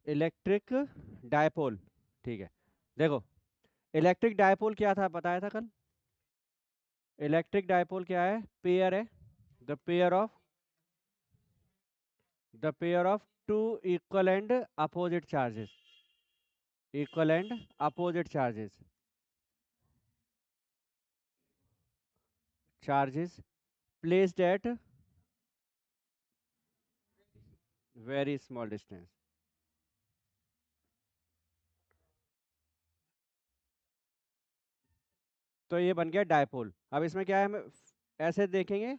Electric dipole, ठीक है। देखो इलेक्ट्रिक डायपोल क्या था बताया था कल। इलेक्ट्रिक डायपोल क्या है, पेयर है, the pair of two equal and opposite charges, equal and opposite charges placed at very small distance. तो ये बन गया डायपोल। अब इसमें क्या है, हम ऐसे देखेंगे,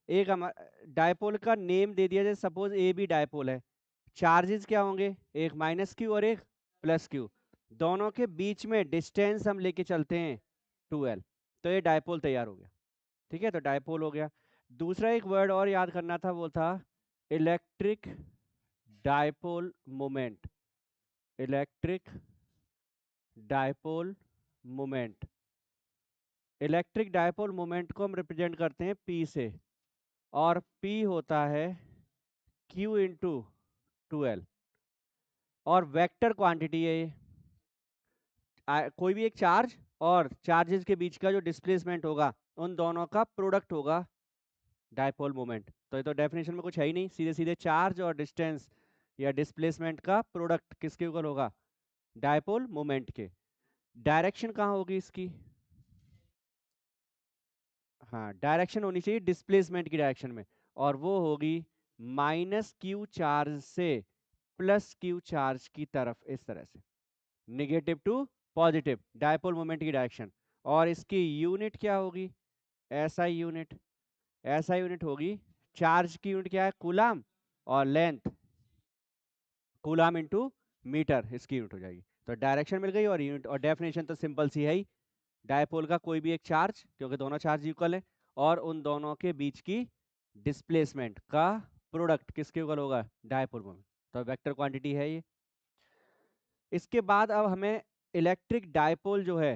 एक हम डायपोल का नेम दे दिया, जैसे सपोज ए बी डायपोल है। चार्जेस क्या होंगे, एक माइनस क्यू और एक प्लस क्यू, दोनों के बीच में डिस्टेंस हम लेके चलते हैं 2l, तो ये डायपोल तैयार हो गया। ठीक है, तो डायपोल हो गया। दूसरा एक वर्ड और याद करना था, वो था electric dipole moment. Electric dipole moment, electric dipole moment को हम रिप्रेजेंट करते हैं P से, और P होता है Q इंटू 2l, और वेक्टर क्वांटिटी है ये। कोई भी एक चार्ज और चार्जेस के बीच का जो डिस्प्लेसमेंट होगा, उन दोनों का प्रोडक्ट होगा डायपोल मोमेंट। तो ये तो डेफिनेशन में कुछ है ही नहीं, सीधे सीधे चार्ज और डिस्टेंस या डिस्प्लेसमेंट का प्रोडक्ट किसके इक्वल होगा, डायपोल मोमेंट के। डायरेक्शन कहाँ होगी इसकी, हाँ डायरेक्शन होनी चाहिए डिस्प्लेसमेंट की डायरेक्शन में, और वो होगी माइनस क्यू चार्ज से प्लस क्यू चार्ज की तरफ, इस तरह से, negative to positive dipole moment की डायरेक्शन। और इसकी यूनिट क्या होगी, एसआई यूनिट। एसआई यूनिट होगी, चार्ज की यूनिट क्या है, कूलाम, और लेंथ कूलाम इंटू मीटर, इसकी यूनिट हो जाएगी। तो डायरेक्शन मिल गई और यूनिट, और डेफिनेशन तो सिंपल सी है ही, डायपोल का कोई भी एक चार्ज, क्योंकि दोनों चार्ज इक्वल है, और उन दोनों के बीच की डिस्प्लेसमेंट का प्रोडक्ट किसके इक्वल होगा, डायपोल मोमेंट। तो वेक्टर क्वांटिटी है ये। इसके बाद अब हमें इलेक्ट्रिक डायपोल जो है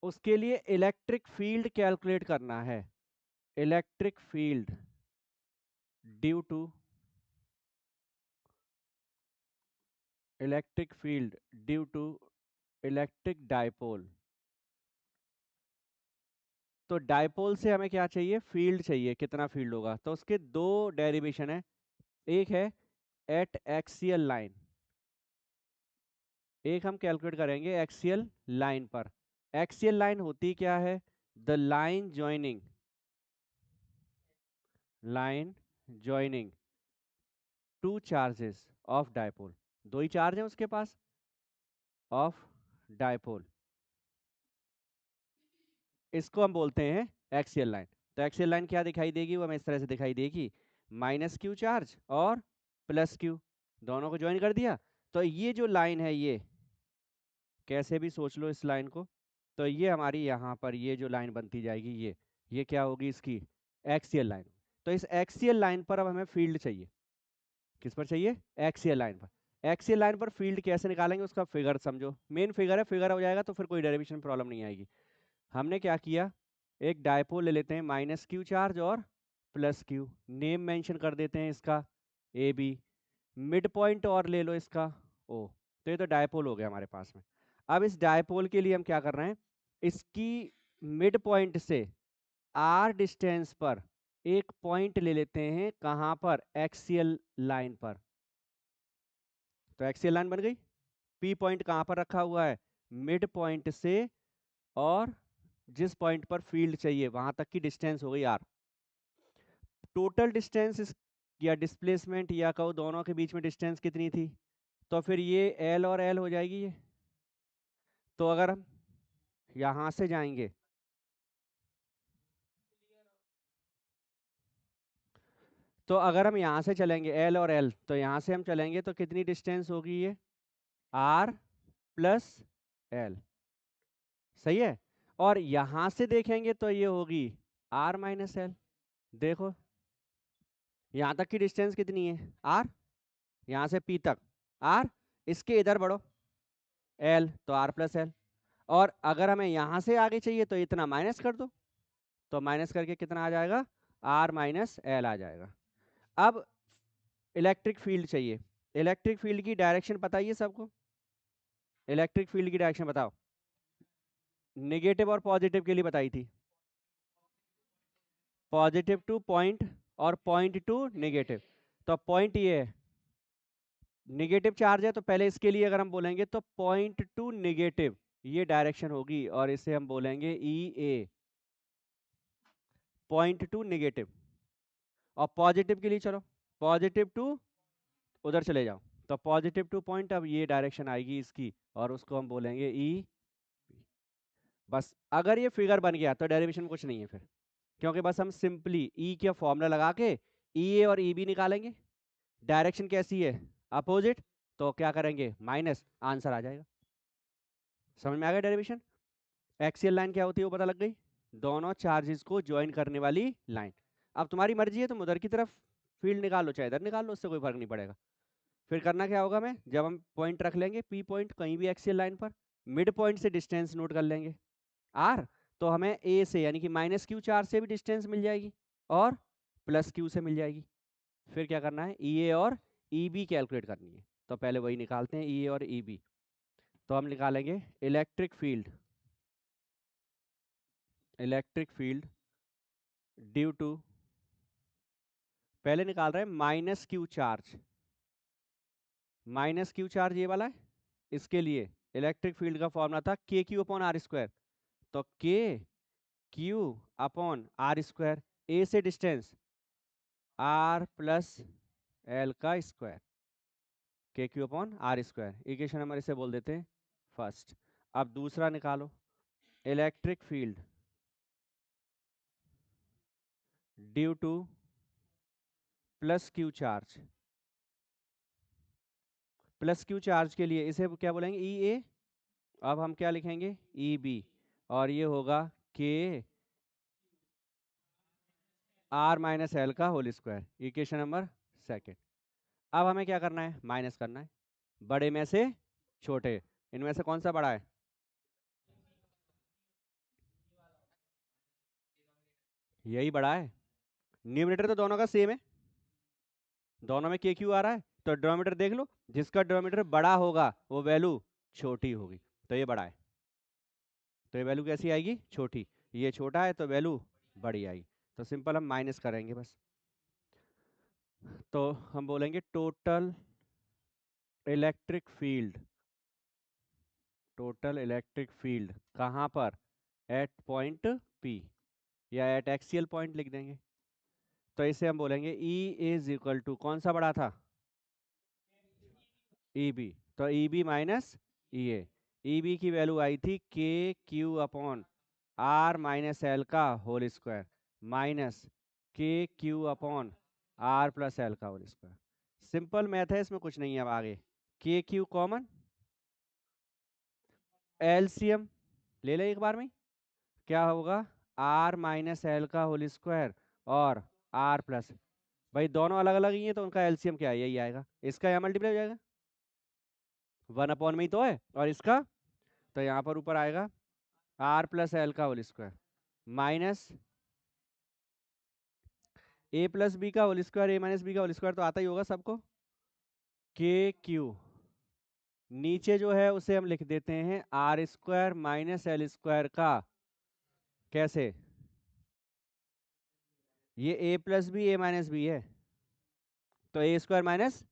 उसके लिए इलेक्ट्रिक फील्ड कैलकुलेट करना है। Electric field due to, electric field due to electric dipole. तो डायपोल से हमें क्या चाहिए, फील्ड चाहिए, कितना फील्ड होगा। तो उसके दो डेरिवेशन है, एक है एट एक्सियल लाइन, एक हम कैलकुलेट करेंगे एक्सियल लाइन पर। एक्सियल लाइन होती क्या है, the line joining two charges of dipole, दो ही चार्ज है उसके पास ऑफ डायपोल, इसको हम बोलते हैं एक्सियल लाइन। तो एक्सियल लाइन क्या दिखाई देगी, वो हमें इस तरह से दिखाई देगी, माइनस क्यू चार्ज और प्लस क्यू, दोनों को ज्वाइन कर दिया। तो ये जो लाइन है, ये कैसे भी सोच लो इस लाइन को, तो ये हमारी यहाँ पर ये जो लाइन बनती जाएगी, ये क्या होगी, इसकी एक्सियल लाइन। तो इस एक्सियल लाइन पर अब हमें फील्ड चाहिए, किस पर चाहिए, एक्सियल लाइन पर। एक्सियल लाइन पर फील्ड कैसे निकालेंगे, उसका फिगर समझो, मेन फिगर है, फिगर हो जाएगा तो फिर कोई डेरिवेशन प्रॉब्लम नहीं आएगी। हमने क्या किया, एक डायपोल ले लेते हैं, माइनस क्यू चार्ज और प्लस क्यू, नेम मेंशन कर देते हैं इसका ए बी, मिड पॉइंट और ले लो इसका ओ। तो ये तो डायपोल हो गया हमारे पास में। अब इस डायपोल के लिए हम क्या कर रहे हैं, इसकी मिड पॉइंट से आर डिस्टेंस पर एक पॉइंट ले लेते हैं, कहां पर, एक्सियल लाइन पर। तो एक्सियल लाइन बन गई, पी पॉइंट कहां पर रखा हुआ है, मिड पॉइंट से, और जिस पॉइंट पर फील्ड चाहिए वहां तक की डिस्टेंस हो गई आर। टोटल डिस्टेंस या डिस्प्लेसमेंट या कहो दोनों के बीच में डिस्टेंस कितनी थी, तो फिर ये एल और एल हो जाएगी ये। तो अगर हम यहां से जाएंगे, तो अगर हम यहां से चलेंगे एल और एल, तो यहां से हम चलेंगे तो कितनी डिस्टेंस होगी, ये आर प्लस एल, सही है। और यहां से देखेंगे तो ये होगी आर माइनस एल। देखो यहां तक की डिस्टेंस कितनी है, आर, यहां से पी तक आर, इसके इधर बढ़ो एल, तो आर प्लस एल। और अगर हमें यहां से आगे चाहिए तो इतना माइनस कर दो, तो माइनस करके कितना आ जाएगा, आर माइनस एल आ जाएगा। अब इलेक्ट्रिक फील्ड चाहिए, इलेक्ट्रिक फील्ड की डायरेक्शन पता ही है सबको? इलेक्ट्रिक फील्ड की डायरेक्शन बताओ। नेगेटिव और पॉजिटिव के लिए बताई थी। पॉजिटिव टू पॉइंट और पॉइंट टू नेगेटिव। तो पॉइंट ये है, नेगेटिव चार्ज है, तो पहले इसके लिए अगर हम बोलेंगे तो पॉइंट टू नेगेटिव ये डायरेक्शन होगी, और इसे हम बोलेंगे ई ए, पॉइंट टू नेगेटिव। और पॉजिटिव के लिए चलो, पॉजिटिव टू उधर चले जाओ, तो पॉजिटिव टू पॉइंट, अब ये डायरेक्शन आएगी इसकी, और उसको हम बोलेंगे ई। बस अगर ये फिगर बन गया तो डेरिवेशन कुछ नहीं है फिर, क्योंकि बस हम सिंपली ई के फॉर्मूला लगा के ई ए और ई बी निकालेंगे। डायरेक्शन कैसी है? अपोजिट, तो क्या करेंगे? माइनस, आंसर आ जाएगा। समझ में आ गया डेरिवेशन? एक्सियल लाइन क्या होती है वो पता लग गई, दोनों चार्जेस को ज्वाइन करने वाली लाइन। अब तुम्हारी मर्जी है, तुम उधर की तरफ फील्ड निकाल लो चाहे इधर निकाल लो, उससे कोई फर्क नहीं पड़ेगा। फिर करना क्या होगा, मैं जब हम पॉइंट रख लेंगे पी पॉइंट कहीं भी एक्सियल लाइन पर, मिड पॉइंट से डिस्टेंस नोट कर लेंगे आर, तो हमें ए से यानी कि माइनस क्यू चार्ज से भी डिस्टेंस मिल जाएगी और प्लस क्यू से मिल जाएगी। फिर क्या करना है, ई ए और ई बी कैलकुलेट करनी है, तो पहले वही निकालते हैं, ई ए और ई बी। तो हम निकालेंगे electric field, electric field due to, पहले निकाल रहे हैं minus Q charge, minus Q charge ये वाला है, इसके लिए इलेक्ट्रिक फील्ड का फॉर्मूला था के क्यू अपॉन आर स्क्वायर, तो K Q upon R square, A से डिस्टेंस आर प्लस एल का square, K Q upon R square, equation number इसे बोल देते हैं फर्स्ट। अब दूसरा निकालो, electric field due to plus Q charge, plus Q charge के लिए इसे क्या बोलेंगे, ई ए। अब हम क्या लिखेंगे, ई बी, और ये होगा के आर माइनस एल का whole square, equation number second. अब हमें क्या करना है, माइनस करना है, बड़े में से छोटे, इनमें से कौन सा बड़ा है? यही बड़ा है। न्यूमरेटर तो दोनों का सेम है, दोनों में के क्यू आ रहा है, तो डिनोमिनेटर देख लो, जिसका डिनोमिनेटर बड़ा होगा वो वैल्यू छोटी होगी, तो ये बड़ा है, तो ये वैल्यू कैसी आएगी, छोटी। ये छोटा है तो वैल्यू बड़ी आएगी, तो सिंपल हम माइनस करेंगे बस। तो हम बोलेंगे total electric field, total electric field कहाँ पर, एट पॉइंट पी, या एट एक्सियल पॉइंट लिख देंगे। तो इसे हम बोलेंगे ई इज इक्वल टू, कौन सा बड़ा था, ई बी, तो E B minus E A. E B की वैल्यू आई थी K Q upon R minus L का whole square, minus K Q upon R plus L का होल स्क्वायर। सिंपल मैथ है, इसमें कुछ नहीं है। अब आगे के क्यू कॉमन, एलसीएम ले ले एक बार में, क्या होगा, आर माइनस एल का होल स्क्वायर और आर प्लस, भाई दोनों अलग अलग ही है तो उनका एलसीएम क्या है, यही आएगा, इसका यहाँ मल्टीप्लाई हो जाएगा, वन अपॉन में ही तो है, और इसका, तो यहाँ पर ऊपर आएगा आर प्लस एल का होल स्क्वायर माइनस ए प्लस बी का होल स्क्वायर, ए माइनस बी का होल स्क्वायर तो आता ही होगा सबको, के क्यू, नीचे जो है उसे हम लिख देते हैं R square minus L square का, कैसे, ये A plus B A minus B है, तो ए स्क्वायर माइनस,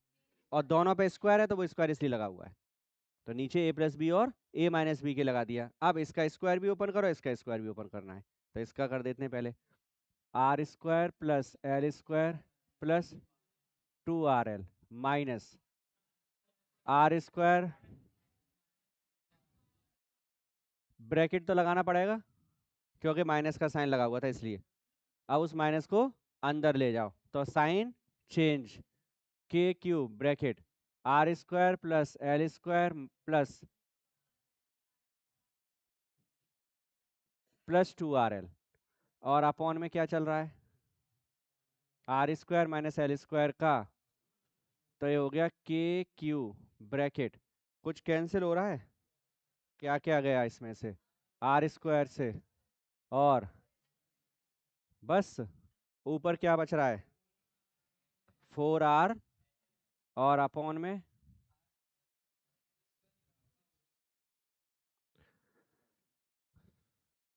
और दोनों पे स्क्वायर है तो वो स्क्वायर इसलिए लगा हुआ है, तो नीचे ए प्लस बी और ए माइनस बी के लगा दिया। अब इसका स्क्वायर भी ओपन करो, इसका स्क्वायर भी ओपन करना है, तो इसका कर देते हैं पहले, R square plus L square plus two R L minus R square, bracket तो लगाना पड़ेगा क्योंकि माइनस का साइन लगा हुआ था इसलिए। अब उस माइनस को अंदर ले जाओ, तो sign change, K cube bracket R square plus L square plus plus two R L, और अपॉन में क्या चल रहा है, R square minus L square का, तो ये हो गया के क्यू ब्रैकेट, कुछ कैंसिल हो रहा है, क्या क्या गया इसमें से, आर स्क्वायर से, और बस ऊपर क्या बच रहा है, फोर आर और अपॉन में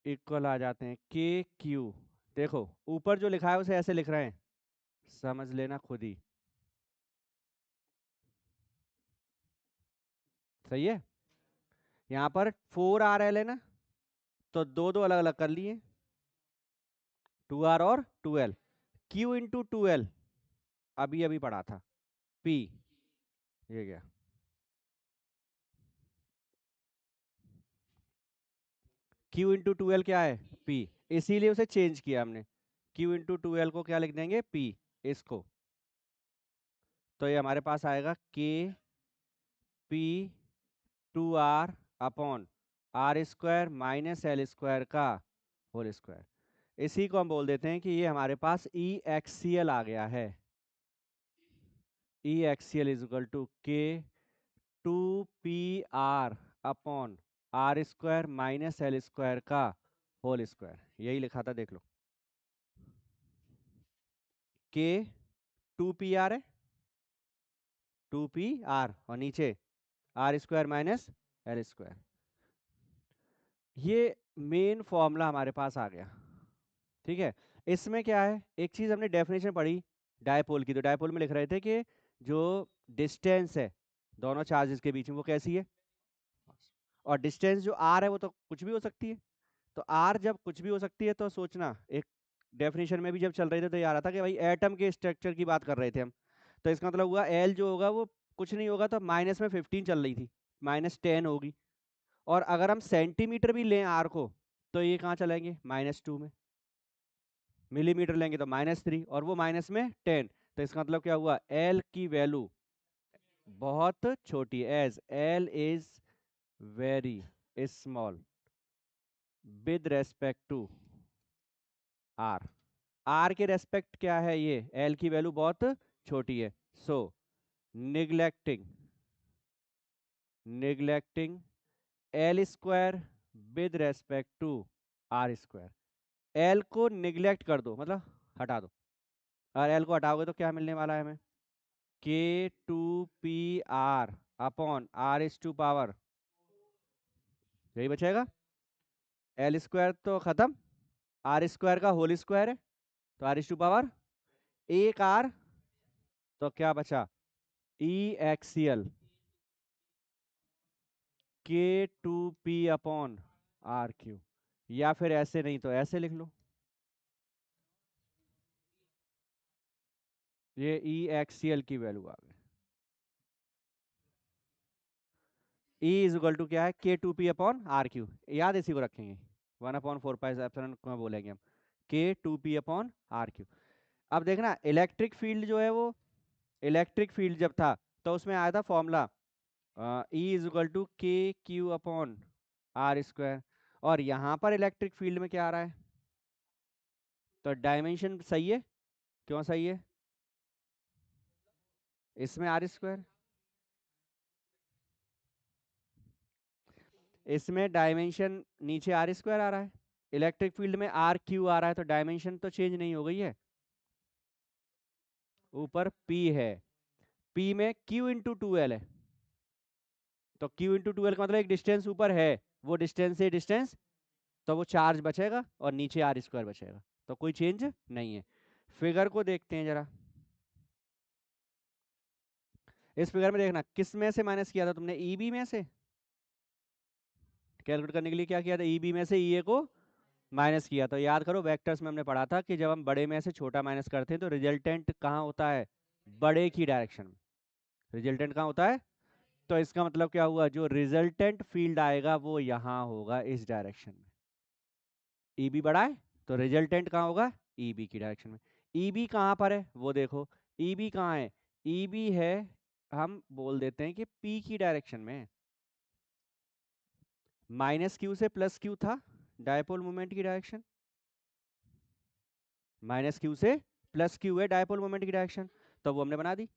इक्वल आ जाते हैं के क्यू। देखो ऊपर जो लिखा है उसे ऐसे लिख रहे हैं, समझ लेना खुद ही। सही है। यहाँ पर 4RL है ना, तो दो दो अलग अलग कर लिए, 2R और 2L। Q इंटू 2L अभी अभी पढ़ा था, P। ये गया Q इंटू 2L क्या है, P। इसीलिए उसे चेंज किया हमने, Q इंटू 2L को क्या लिख देंगे, P इसको। तो ये हमारे पास आएगा K P 2R upon R² minus L² का होल स्क्वायर। इसी को हम बोल देते हैं कि ये हमारे पास ई एक्सियल आ गया है। ई एक्सियल इज इक्वल टू के 2PR upon R² minus L² का होल स्क्वायर। यही लिखा था, देख लो। के 2PR है, 2PR और नीचे R² माइनस L²। ये मेन फॉर्मूला हमारे पास आ गया। ठीक है। इसमें क्या है, एक चीज हमने डेफिनेशन पढ़ी डायपोल की, तो डायपोल में लिख रहे थे कि जो डिस्टेंस है दोनों चार्जेस के बीच में वो कैसी है, और डिस्टेंस जो आर है वो तो कुछ भी हो सकती है। तो आर जब कुछ भी हो सकती है तो सोचना, एक डेफिनेशन में भी जब चल रहे थे तो ये आ रहा था कि भाई एटम के स्ट्रक्चर की बात कर रहे थे हम। तो इसका मतलब हुआ एल जो होगा वो कुछ नहीं होगा, तो माइनस में 15 चल रही थी, -10 होगी। और अगर हम सेंटीमीटर भी लें आर को, तो ये कहाँ चलेंगे, -2 में। मिलीमीटर लेंगे तो -3, और वो माइनस में 10। तो इसका मतलब क्या हुआ, एल की वैल्यू बहुत छोटी, as L is very small with respect to R. R के रेस्पेक्ट क्या है, ये एल की वैल्यू बहुत छोटी है। So neglecting neglecting L² with respect to R²। L को निग्लेक्ट कर दो, मतलब हटा दो। और एल को हटाओगे तो क्या मिलने वाला है हमें, K2PR अपॉन R⁴ यही बचेगा। L² तो खत्म, R² का होल स्क्वायर है, तो R⁴ एक R, तो क्या बचा, ई एक्सियल K2P अपॉन R⁴। या फिर ऐसे नहीं तो ऐसे लिख लो, ये ई एक्सियल की वैल्यू आ गई। E इज इक्वल टू क्या है, K2P अपॉन R⁴। याद इसी को रखेंगे, 1/4π को बोलेंगे हम, K2P अपॉन R⁴। अब देखना इलेक्ट्रिक फील्ड जो है वो, इलेक्ट्रिक फील्ड जब था तो उसमें आया था formula E is equal to KQ upon R²। और यहाँ पर इलेक्ट्रिक फील्ड में क्या आ रहा है, तो डायमेंशन सही है। क्यों सही है, इसमें R², इसमें डायमेंशन नीचे R² आ रहा है, इलेक्ट्रिक फील्ड में RQ आ रहा है, तो डायमेंशन तो चेंज नहीं हो गई है। ऊपर P है, P में Q इंटू 2L है, तो Q इंटू 2L का मतलब एक डिस्टेंस ऊपर है, वो डिस्टेंस से डिस्टेंस, तो वो चार्ज बचेगा और नीचे R² बचेगा, तो कोई चेंज नहीं है। फिगर को देखते हैं जरा। इस फिगर में देखना किस में से माइनस किया था तुमने, EB में से। कैलकुलेट करने के लिए क्या किया था, EB में से EA को माइनस किया। तो याद करो वेक्टर्स में हमने पढ़ा था कि जब हम बड़े में से छोटा माइनस करते हैं तो रिजल्टेंट कहाँ होता है, बड़े की डायरेक्शन में। रिजल्टेंट कहाँ होता है, तो इसका मतलब क्या हुआ, जो रिजल्टेंट फील्ड आएगा वो यहाँ होगा इस डायरेक्शन में। EB बड़ा है तो रिजल्टेंट कहाँ होगा, EB की डायरेक्शन में। EB कहाँ पर है वो देखो, EB कहाँ है, EB है, हम बोल देते हैं कि P की डायरेक्शन में। -Q से +Q था डायपोल मोमेंट की डायरेक्शन, -Q से +Q है डायपोल मोमेंट की डायरेक्शन, तो वो हमने बना दी।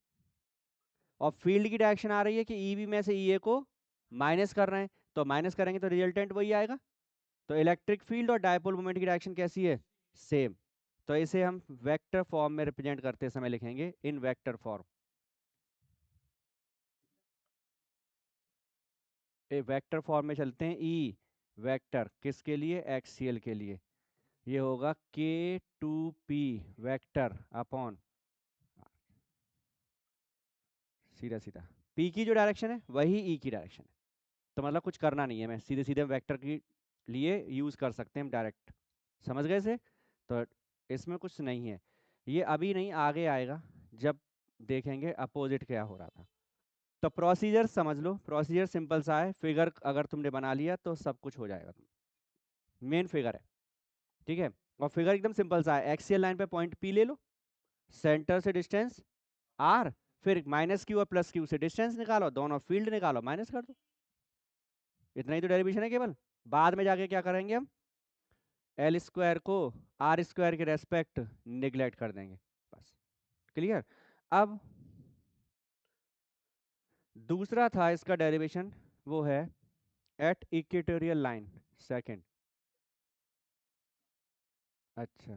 और फील्ड की डायरेक्शन आ रही है कि EB में से EA को माइनस कर रहे हैं, तो माइनस करेंगे तो रिजल्टेंट वही आएगा। तो इलेक्ट्रिक फील्ड और डायपोल मोमेंट की डायरेक्शन कैसी है, सेम। तो इसे हम वेक्टर फॉर्म में रिप्रेजेंट करते समय लिखेंगे इन वेक्टर फॉर्म। वेक्टर फॉर्म में चलते हैं। ई वेक्टर किसके लिए? एक्सीएल के लिए। ये होगा K2P वेक्टर अपॉन, सीधा सीधा P की जो डायरेक्शन है वही E की डायरेक्शन है। तो मतलब कुछ करना नहीं है, मैं सीधे सीधे वेक्टर के लिए यूज कर सकते हैं हम डायरेक्ट। समझ गए से? तो इसमें कुछ नहीं है, ये अभी नहीं आगे आएगा जब देखेंगे अपोजिट क्या हो रहा था। तो प्रोसीजर समझ लो, प्रोसीजर सिंपल सा है, फिगर अगर तुमने बना लिया तो सब कुछ हो जाएगा। मेन फिगर है, ठीक है। और फिगर एकदम सिंपल सा है, एक्सियल लाइन पे पॉइंट P ले लो, सेंटर से डिस्टेंस R, फिर माइनस क्यू और प्लस क्यू से डिस्टेंस निकालो, दोनों फील्ड निकालो, माइनस कर दो। इतना ही तो डेरिवेशन है केवल। बाद में जाके क्या करेंगे हम, एल स्क्वायर को आर स्क्वायर के रेस्पेक्ट निगलेक्ट कर देंगे, बस। क्लियर? अब दूसरा था इसका डेरिवेशन, वो है एट इक्वेटोरियल लाइन। सेकंड, अच्छा,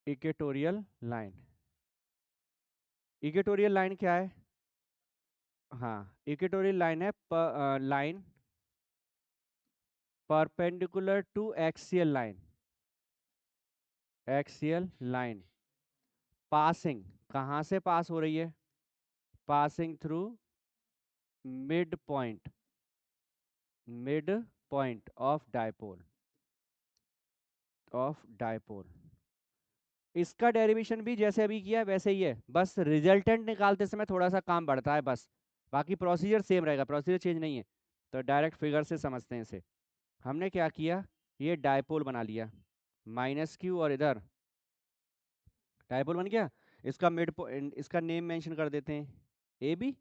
इक्वेटोरियल लाइन। इक्वेटोरियल लाइन क्या है? हाँ, इक्वेटोरियल लाइन है line perpendicular to axial line. Axial line passing, कहाँ से पास हो रही है? Passing through mid point, mid point of dipole, of dipole. इसका डेरिवेशन भी जैसे अभी किया है वैसे ही है, बस रिजल्टेंट निकालते समय थोड़ा सा काम बढ़ता है बस, बाकी प्रोसीजर सेम रहेगा, प्रोसीजर चेंज नहीं है। तो डायरेक्ट फिगर से समझते हैं इसे। हमने क्या किया, ये डायपोल बना लिया, माइनस क्यू और इधर डायपोल बन गया। इसका मिड पॉइंट, इसका नेम मेंशन कर देते हैं ए बी,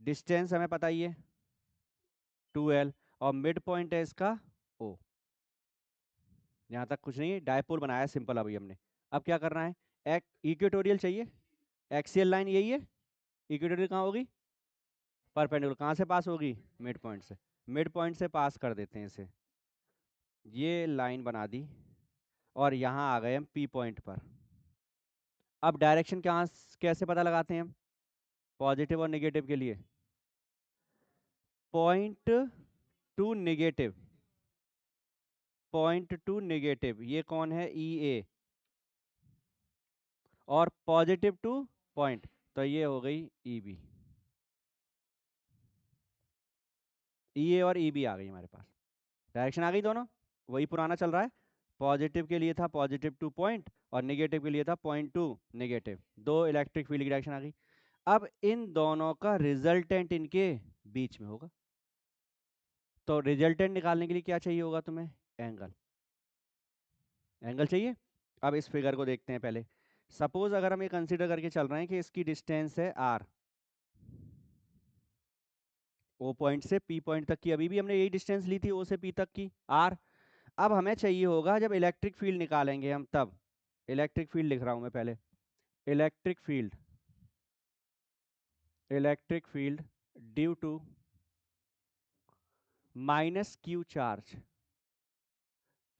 डिस्टेंस हमें पता ही है 2L, और मिड पॉइंट है इसका O। यहाँ तक कुछ नहीं है, डायपोल बनाया सिंपल अभी हमने। अब क्या करना है, एक इक्वेटोरियल चाहिए, एक्सियल लाइन यही है, इक्वेटोरियल कहाँ होगी? परपेंडिकुलर, कहाँ से पास होगी? मिड पॉइंट से। मिड पॉइंट से पास कर देते हैं इसे, ये लाइन बना दी, और यहाँ आ गए हम P पॉइंट पर। अब डायरेक्शन कहाँ कैसे पता लगाते हैं हम पॉजिटिव और नेगेटिव के लिए? Point two negative, point two negative, ये कौन है? ई ए, और पॉजिटिव टू पॉइंट, तो ये हो गई ई बी। ई ए और ई बी आ गई हमारे पास, डायरेक्शन आ गई दोनों, वही पुराना चल रहा है। पॉजिटिव के लिए था पॉजिटिव टू पॉइंट, और नेगेटिव के लिए था पॉइंट टू नेगेटिव, दो इलेक्ट्रिक फील्ड की डायरेक्शन आ गई। अब इन दोनों का रिजल्टेंट इनके बीच में होगा, तो रिजल्टेंट निकालने के लिए क्या चाहिए होगा तुम्हें? एंगल, एंगल चाहिए। अब इस फिगर को देखते हैं पहले। सपोज अगर हम ये कंसीडर करके चल रहे हैं कि इसकी डिस्टेंस है आर, ओ पॉइंट से पी पॉइंट तक की, अभी भी हमने यही डिस्टेंस ली थी, ओ से पी तक की आर। अब हमें चाहिए होगा जब इलेक्ट्रिक फील्ड निकालेंगे हम, तब इलेक्ट्रिक फील्ड लिख रहा हूं मैं पहले, electric field, electric field due to minus Q charge,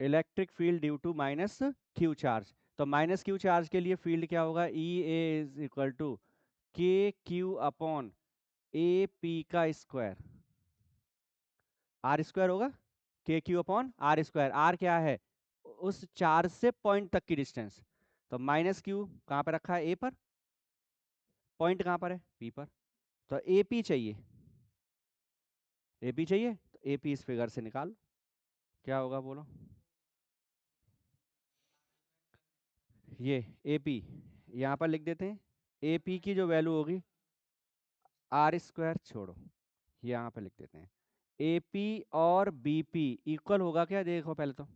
electric field due to minus Q charge. तो माइनस क्यू चार्ज के लिए फील्ड क्या होगा? E A is equal to K Q upon A P का स्क्वायर, आर स्क्वायर होगा, K Q upon R square. R क्या है? उस चार्ज से पॉइंट तक की डिस्टेंस। तो माइनस क्यू कहाँ पर रखा है? ए पर, पॉइंट कहाँ पर है? पी पर। तो ए पी चाहिए, ए पी चाहिए, तो ए पी इस फिगर से निकाल, क्या होगा बोलो? ये ए पी यहाँ पर लिख देते हैं, ए पी की जो वैल्यू होगी, आर स्क्वायर छोड़ो, यहाँ पे लिख देते हैं ए पी और बी पी इक्वल होगा क्या? देखो पहले तो,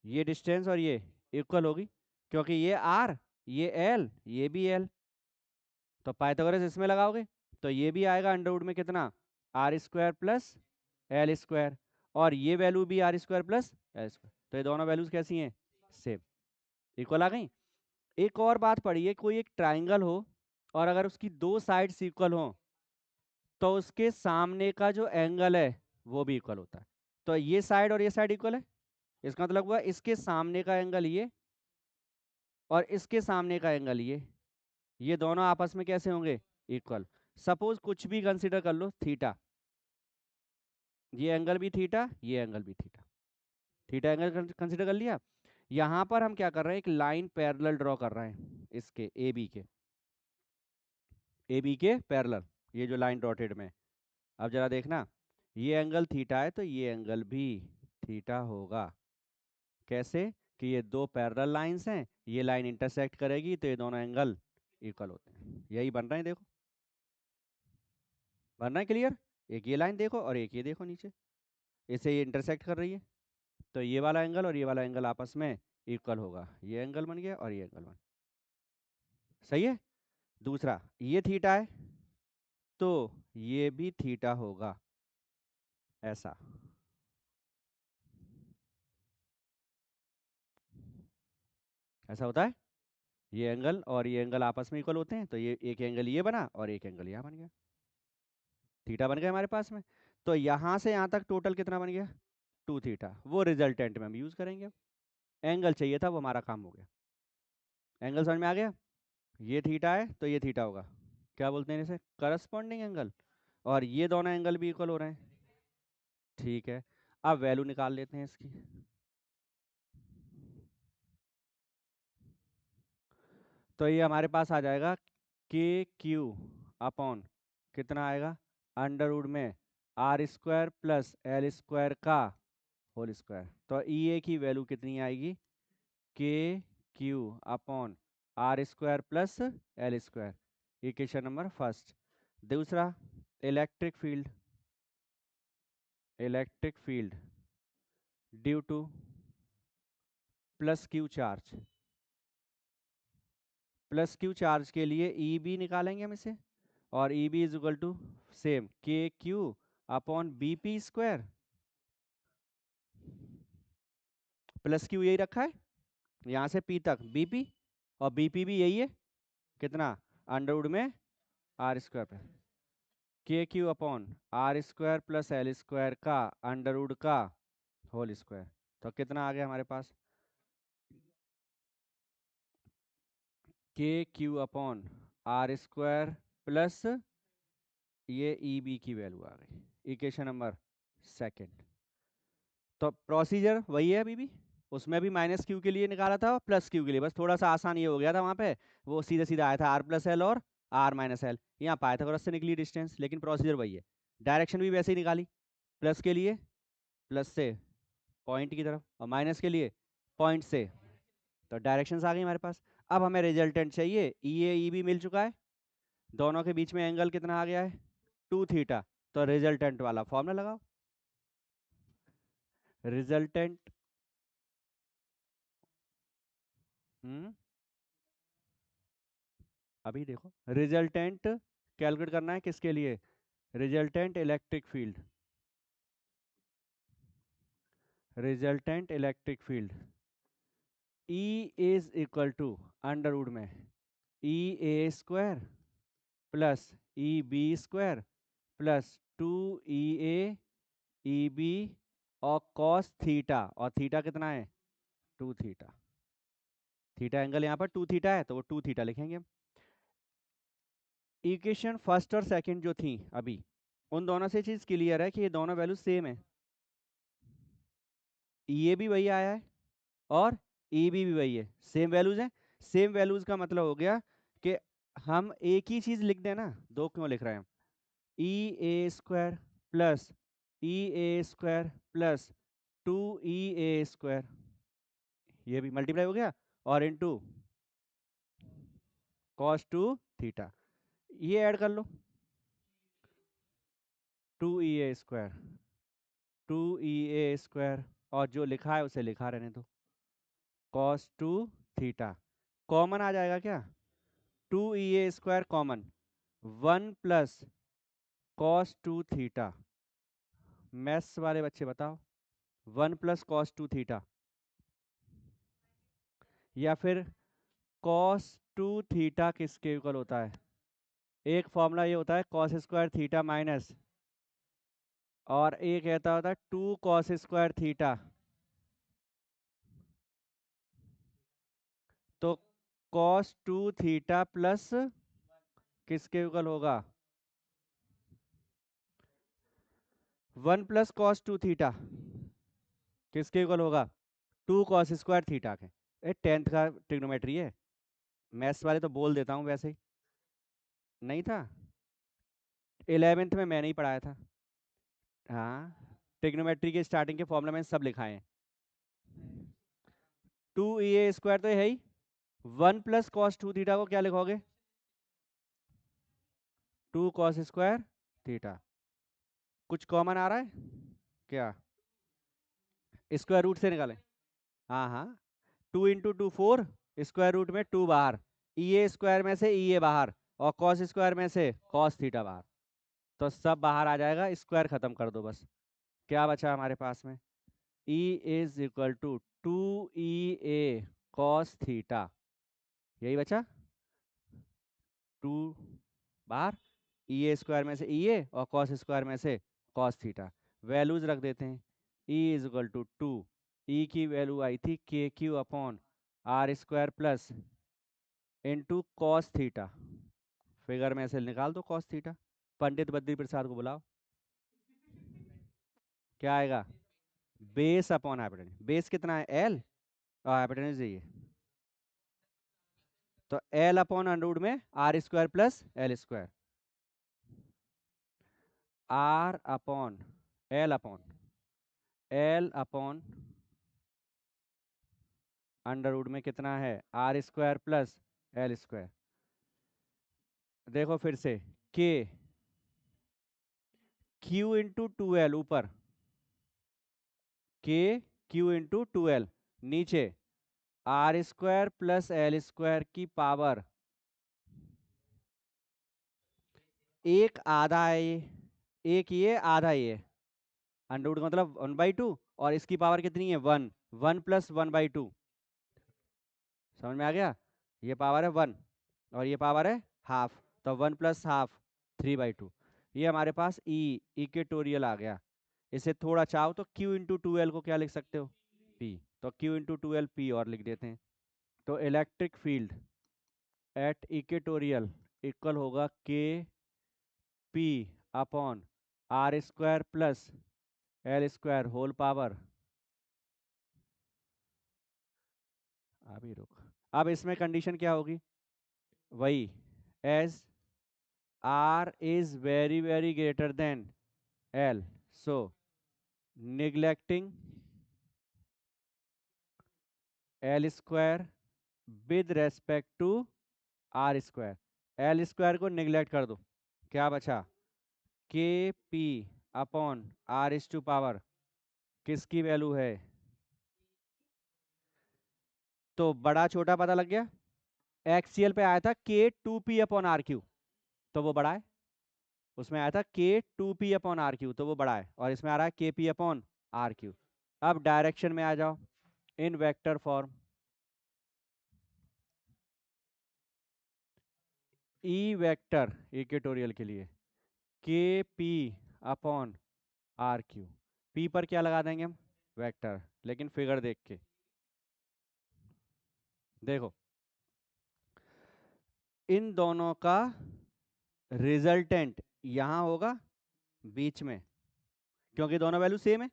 ये डिस्टेंस और ये इक्वल होगी, क्योंकि ये आर, ये एल, ये भी एल। तो पाइथागोरस इसमें लगाओगे तो ये भी आएगा अंडर रूट में कितना? R square plus L square, और ये वैल्यू भी R square plus L square. तो ये दोनों वैल्यूज कैसी हैं? सेम, इक्वल आ गई। एक और बात पढ़ी है, कोई एक ट्राइंगल हो और अगर उसकी दो साइड्स इक्वल हो, तो उसके सामने का जो एंगल है वो भी इक्वल होता है। तो ये साइड और ये साइड इक्वल है, इसका मतलब हुआ इसके सामने का एंगल ये, और इसके सामने का एंगल ये दोनों आपस में कैसे होंगे, इक्वल। सपोज कुछ भी कंसिडर कर लो, थीटा, ये एंगल भी थीटा, ये एंगल भी थीटा, थीटा एंगल कंसिडर कर लिया। यहाँ पर हम क्या कर रहे हैं, एक लाइन पैरेलल ड्रॉ कर रहे हैं इसके ए बी के पैरेलल, ये जो लाइन डॉटेड में। अब जरा देखना, ये एंगल थीटा है तो ये एंगल भी थीटा होगा। कैसे, कि ये दो पैरेलल लाइंस हैं, ये लाइन इंटरसेक्ट करेगी तो ये दोनों एंगल इक्वल होते हैं। यही बन रहे हैं, देखो बन रहा है क्लियर। एक ये लाइन देखो और एक ये देखो नीचे, इसे ये इंटरसेक्ट कर रही है, तो ये वाला एंगल और ये वाला एंगल आपस में इक्वल होगा। ये एंगल बन गया और ये एंगल बन, सही है। दूसरा, ये थीटा है तो ये भी थीटा होगा, ऐसा। ऐसा होता है, ये एंगल और ये एंगल आपस में इक्वल होते हैं, तो ये एक एंगल ये बना और एक एंगल यहाँ बन गया, थीटा बन गया हमारे पास में। तो यहाँ से यहाँ तक टोटल कितना बन गया, 2 थीटा। वो रिजल्टेंट में हम यूज करेंगे। एंगल चाहिए था, वो हमारा काम हो गया। एंगल समझ में आ गया। ये थीटा है तो ये थीटा होगा, क्या बोलते हैं इसे, करस्पॉन्डिंग एंगल। और ये दोनों एंगल भी इक्वल हो रहे हैं, ठीक है। अब वैल्यू निकाल लेते हैं इसकी। तो ये हमारे पास आ जाएगा के क्यू अपॉन, कितना आएगा, अंडर रूट में R square plus L square का होल स्क्वायर। तो ई ए की वैल्यू कितनी आएगी, K Q upon R square plus L square, equation number first. दूसरा, electric field, electric field due to plus Q charge, plus Q charge के लिए E B निकालेंगे हम इसे, और E B is equal to same K Q upon B P square, plus Q यही रखा है यहाँ से पी तक बीपी, और बीपी भी यही है, कितना, अंडर रूट में आर स्क्वायर पे K Q upon R square plus L square का अंडर रूट का होल स्क्वायर। तो कितना आ गया हमारे पास, K Q upon R square plus ये ई बी की वैल्यू आ गई, इक्वेशन नंबर सेकंड। तो प्रोसीजर वही है अभी भी, उसमें भी माइनस क्यू के लिए निकाला था और प्लस क्यू के लिए, बस थोड़ा सा आसान ये हो गया था वहाँ पे, वो सीधा सीधा आया था आर प्लस एल और आर माइनस एल, यहाँ पाइथागोरस से निकली डिस्टेंस, लेकिन प्रोसीजर वही है। डायरेक्शन भी वैसे ही निकाली, प्लस के लिए प्लस से पॉइंट की तरफ, और माइनस के लिए पॉइंट से, तो डायरेक्शंस आ गई हमारे पास। अब हमें रिजल्टेंट चाहिए, ई ए ई बी मिल चुका है, दोनों के बीच में एंगल कितना आ गया है, 2 थीटा। तो रिजल्टेंट वाला फॉर्मूला लगाओ, रिजल्टेंट, हम्म अभी देखो, रिजल्टेंट कैलकुलेट करना है किसके लिए, resultant electric field, resultant electric field E is equal to under root में E A square plus E B square plus 2 EA EB और कॉस थीटा, और थीटा कितना है, 2 थीटा, थीटा एंगल यहाँ पर 2 थीटा है तो वो 2 थीटा लिखेंगे हम। इक्वेशन फर्स्ट और सेकंड जो थी अभी, उन दोनों से चीज क्लियर है कि ये दोनों वैल्यू सेम है, ये भी वही आया है और ई भी वही है, सेम वैल्यूज हैं। सेम वैल्यूज का मतलब हो गया कि हम एक ही चीज लिख देना, दो क्यों लिख रहे हैं हम, ई A square plus E A square plus 2 EA square, ये भी मल्टीप्लाई हो गया, और इनटू कॉस 2 थीटा, ये ऐड कर लो, 2 EA स्क्वायर, 2 EA स्क्वायर, और जो लिखा है उसे लिखा रहने दो, कॉस 2 थीटा। कॉमन आ जाएगा क्या, 2 EA square common, 1 plus cos 2 theta, maths वाले बच्चे बताओ, 1 प्लस कॉस 2 थीटा, या फिर कॉस 2 थीटा किसके इक्वल होता है, एक फॉर्मूला ये होता है कॉस स्क्वायर थीटा माइनस, और एक कहता होता है 2 cos स्क्वायर थीटा। तो cos 2 थीटा प्लस किसके इक्वल होगा? 1 प्लस कॉस 2 थीटा किसके इक्वल होगा? 2 कॉस स्क्वायर थीटा के। 10th का ट्रिग्नोमेट्री है, मैथ्स वाले तो बोल देता हूँ वैसे ही। नहीं था? 11th में मैंने ही पढ़ाया था। हाँ, ट्रिग्नोमेट्री के स्टार्टिंग के फॉर्मूला मैंने सब लिखाए हैं। 2a² तो है ही। 1 प्लस कॉस 2 थीटा को क्या लिखोगे? 2 कॉस स्क्वायर थीटा। कुछ कॉमन आ रहा है क्या? स्क्वायर रूट से निकालें। हाँ हाँ, 2 इंटू 2 4, स्क्वायर रूट में 2 बाहर, ए स्क्वायर में से ए बाहर, और कॉस स्क्वायर में से कॉस थीटा बाहर। तो सब बाहर आ जाएगा, स्क्वायर खत्म कर दो बस। क्या बचा हमारे पास में? E is equal to 2EA cos theta, यही बचा। 2 बाहर, ए स्क्वायर में से ए और कॉस स्क्वायर में से कॉस थीटा। वैल्यूज रख देते हैं। E इज इक्वल टू 2, ई की वैल्यू आई थी KQ/R² plus into cos theta. Figure में से निकाल दो कॉस थीटा। पंडित बद्री प्रसाद को बुलाओ। क्या आएगा? Base upon hypotenuse. बेस कितना है? L, और हाइपोटेन्यूज ये। तो L अपॉन अंडर में R² plus L²। R upon L upon under में कितना है? R² plus L²। देखो फिर से, K Q इंटू 2L ऊपर, K Q इंटू 2L नीचे, R² प्लस L² की पावर एक आधा है ये, एक ये आधा ये, अंडर का मतलब 1/2, और इसकी पावर कितनी है? 1, 1 प्लस 1/2। समझ में आ गया? ये पावर है 1 और ये पावर है हाफ, तो 1 प्लस हाफ 3/2। ये हमारे पास इक्वेटोरियल आ गया। इसे थोड़ा चाहो तो Q इंटू 2L को क्या लिख सकते हो? P। तो Q इंटू 2L P और लिख देते हैं। तो electric field at equatorial equal होगा KP अपॉन R² plus L² whole power. अभी रुक, अब इसमें कंडीशन क्या होगी? वही, as R is very very greater than L, so neglecting L² with respect to R²। L² को निगलेक्ट कर दो, क्या बचा? KP अपॉन R⁴ किसकी वैल्यू है? तो बड़ा छोटा पता लग गया। एक्सीएल पे आया था K2P अपॉन RQ, तो वो बड़ा है। उसमें आया था K2P अपॉन RQ, तो वो बड़ा है। और इसमें आ रहा है KP अपॉन RQ। अब डायरेक्शन में आ जाओ, इन vector form. E vector equatorial के लिए KP अपॉन RQ। P पर क्या लगा देंगे हम? वेक्टर। लेकिन फिगर देख के देखो, इन दोनों का रिजल्टेंट यहां होगा बीच में, क्योंकि दोनों वैल्यू सेम है,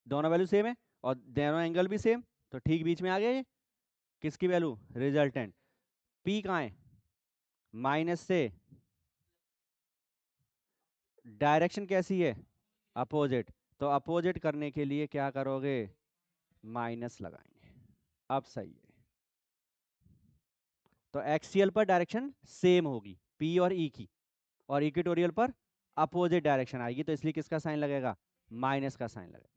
दोनों वैल्यू सेम है और दोनों एंगल भी सेम, तो ठीक बीच में आ गया ये। किसकी वैल्यू? रिजल्टेंट। P कहाँ है? माइनस से, डायरेक्शन कैसी है? अपोजिट। तो अपोजिट करने के लिए क्या करोगे? माइनस लगाएंगे। अब सही है। तो एक्सियल पर डायरेक्शन सेम होगी P और E की, और इक्वेटोरियल पर अपोजिट डायरेक्शन आएगी, तो इसलिए किसका साइन लगेगा? माइनस का साइन लगेगा।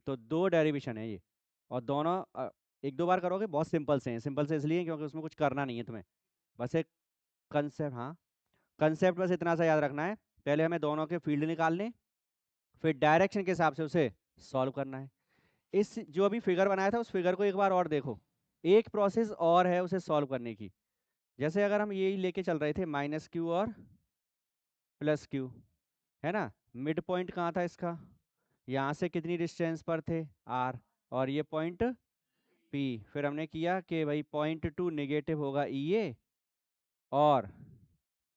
तो दो डेरिवेशन है ये, और दोनों एक दो बार करोगे, बहुत सिंपल से हैं। सिंपल से इसलिए क्योंकि उसमें कुछ करना नहीं है तुम्हें, बस एक कंसेप्ट। हाँ, कंसेप्ट बस इतना सा याद रखना है, पहले हमें दोनों के फील्ड निकालने, फिर डायरेक्शन के हिसाब से उसे सॉल्व करना है। इस जो अभी फिगर बनाया था, उस फिगर को एक बार और देखो। एक प्रोसेस और है उसे सॉल्व करने की। जैसे अगर हम यही लेके चल रहे थे -Q और +Q, है ना? मिड पॉइंट कहाँ था इसका? यहाँ से कितनी डिस्टेंस पर थे? R, और ये पॉइंट पी। फिर हमने किया कि भाई .2 नेगेटिव होगा ए और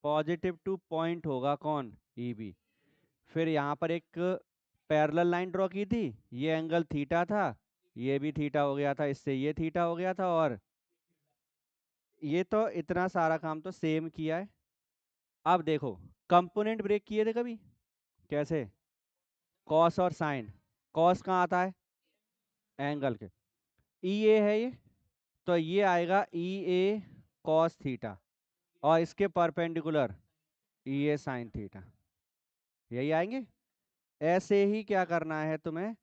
+2 होगा कौन, ई बी। फिर यहाँ पर एक पैरेलल लाइन ड्रॉ की थी, ये एंगल थीटा था, ये भी थीटा हो गया था, इससे ये थीटा हो गया था, और ये तो इतना सारा काम तो सेम किया है। अब देखो कंपोनेंट ब्रेक किए थे कभी, कैसे, कॉस और साइन। कॉस कहाँ आता है, एंगल के, ई ए है ये, तो ये आएगा ई ए कॉस थीटा, और इसके परपेंडिकुलर ई ए साइन थीटा, यही आएंगे। ऐसे ही क्या करना है तुम्हें,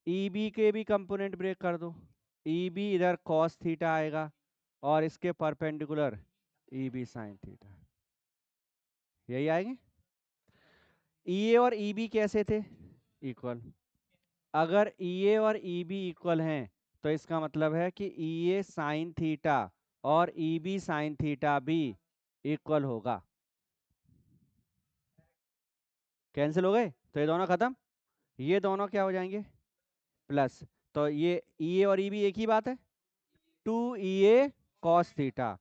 ई बी के भी कंपोनेंट ब्रेक कर दो। ई बी इधर कॉस थीटा आएगा और इसके perpendicular E B sine theta, यही आएंगे। ई ए और ई बी कैसे थे, इक्वल। अगर ई ए और ई बी इक्वल हैं तो इसका मतलब है कि ई ए साइन थीटा और ई बी साइन थीटा भी इक्वल होगा। कैंसिल हो गए, तो ये दोनों खत्म, ये दोनों क्या हो जाएंगे, प्लस। तो ये ई ए और ई बी एक ही बात है, 2 EA cos theta.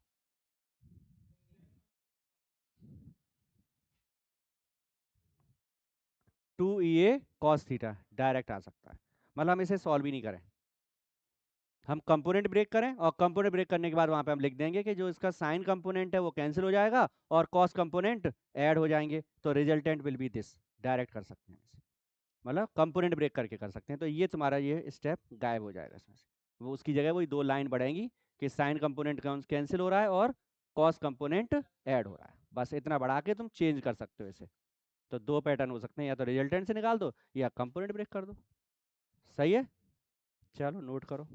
Two E A cos theta direct आ सकता है, मतलब हम इसे सॉल्व ही नहीं करें, हम कंपोनेंट ब्रेक करें, और कंपोनेंट ब्रेक करने के बाद वहां पे हम लिख देंगे कि जो इसका साइन कंपोनेंट है वो कैंसिल हो जाएगा और कॉस कंपोनेंट ऐड हो जाएंगे, तो resultant will be this. Direct कर सकते हैं इसे, मतलब कंपोनेंट ब्रेक करके कर सकते हैं, तो ये तुम्हारा ये स्टेप गायब हो जाएगा इसमें से। वो उसकी जगह वही दो लाइन बढ़ेंगी कि साइन कंपोनेंट कैंसिल हो रहा है और कॉस कंपोनेंट ऐड हो रहा है, बस इतना बढ़ा के तुम चेंज कर सकते हो इसे। तो दो पैटर्न हो सकते हैं, या तो रिजल्टेंट से निकाल दो या कंपोनेंट ब्रेक कर दो। सही है, चलो नोट करो।